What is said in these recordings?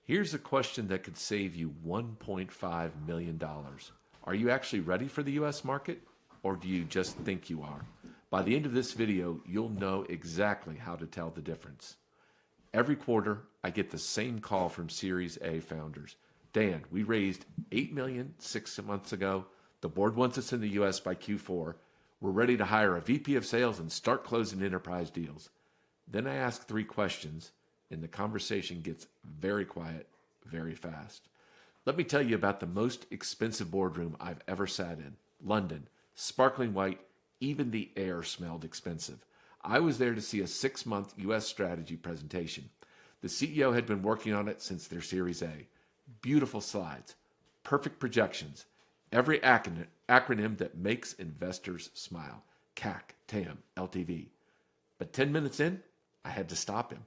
Here's a question that could save you $1.5 million. Are you actually ready for the US market, or do you just think you are? By the end of this video, you'll know exactly how to tell the difference. Every quarter, I get the same call from Series A founders. Dan, we raised $8 million 6 months ago. The board wants us in the US by Q4. We're ready to hire a VP of sales and start closing enterprise deals. Then I ask 3 questions, and the conversation gets very quiet very fast. Let me tell you about the most expensive boardroom I've ever sat in. London, sparkling white, even the air smelled expensive. I was there to see a 6-month US strategy presentation. The CEO had been working on it since their Series A. Beautiful slides, perfect projections, every acronym that makes investors smile. CAC, TAM, LTV. But 10 minutes in, I had to stop him.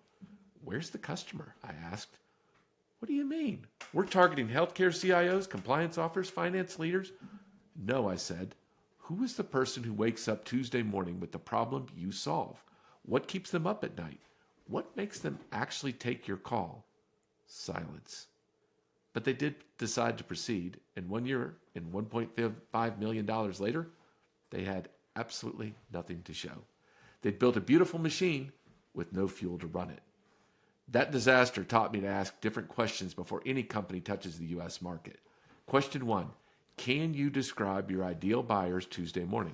Where's the customer? I asked. What do you mean? We're targeting healthcare CIOs, compliance officers, finance leaders? No, I said. Who is the person who wakes up Tuesday morning with the problem you solve? What keeps them up at night? What makes them actually take your call? Silence. But they did decide to proceed, and 1 year and $1.5 million later, they had absolutely nothing to show. They'd built a beautiful machine with no fuel to run it. That disaster taught me to ask different questions before any company touches the US market. Question 1, can you describe your ideal buyers Tuesday morning?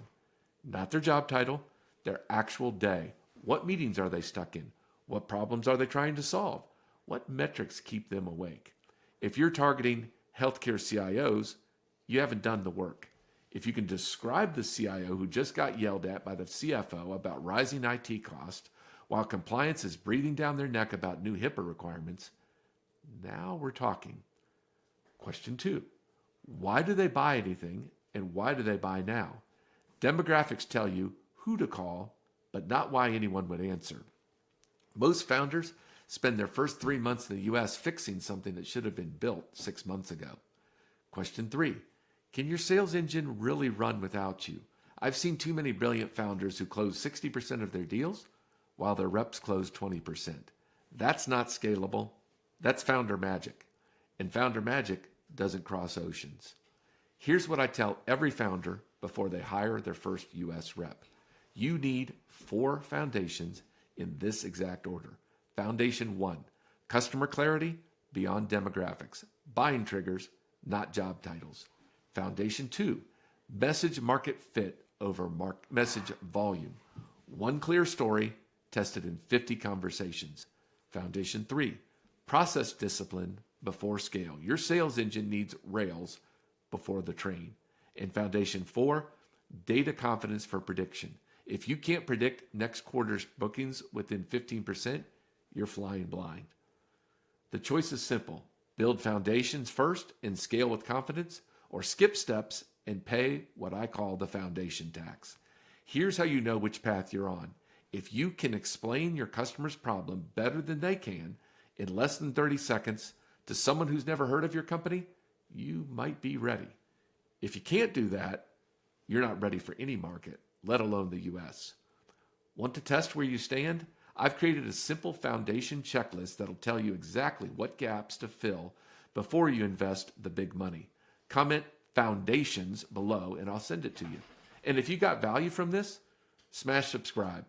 Not their job title, their actual day. What meetings are they stuck in? What problems are they trying to solve? What metrics keep them awake? If you're targeting healthcare CIOs, you haven't done the work. If you can describe the CIO who just got yelled at by the CFO about rising IT costs, while compliance is breathing down their neck about new HIPAA requirements, now we're talking. Question 2, why do they buy anything, and why do they buy now? Demographics tell you who to call, but not why anyone would answer. Most founders spend their first 3 months in the US fixing something that should have been built 6 months ago. Question 3, can your sales engine really run without you? I've seen too many brilliant founders who close 60% of their deals while their reps close 20%. That's not scalable. That's founder magic. And founder magic doesn't cross oceans. Here's what I tell every founder before they hire their first US rep. You need 4 foundations in this exact order. Foundation 1, customer clarity beyond demographics. Buying triggers, not job titles. Foundation 2, message market fit over message volume. One clear story tested in 50 conversations. Foundation 3, process discipline before scale. Your sales engine needs rails before the train. And Foundation 4, data confidence for prediction. If you can't predict next quarter's bookings within 15%, you're flying blind. The choice is simple. Build foundations first and scale with confidence, or skip steps and pay what I call the foundation tax. Here's how you know which path you're on. If you can explain your customer's problem better than they can in less than 30 seconds to someone who's never heard of your company, you might be ready. If you can't do that, you're not ready for any market, let alone the US. Want to test where you stand? I've created a simple foundation checklist that'll tell you exactly what gaps to fill before you invest the big money. Comment foundations below and I'll send it to you. And if you got value from this, smash subscribe.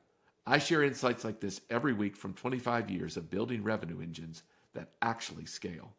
I share insights like this every week from 25 years of building revenue engines that actually scale.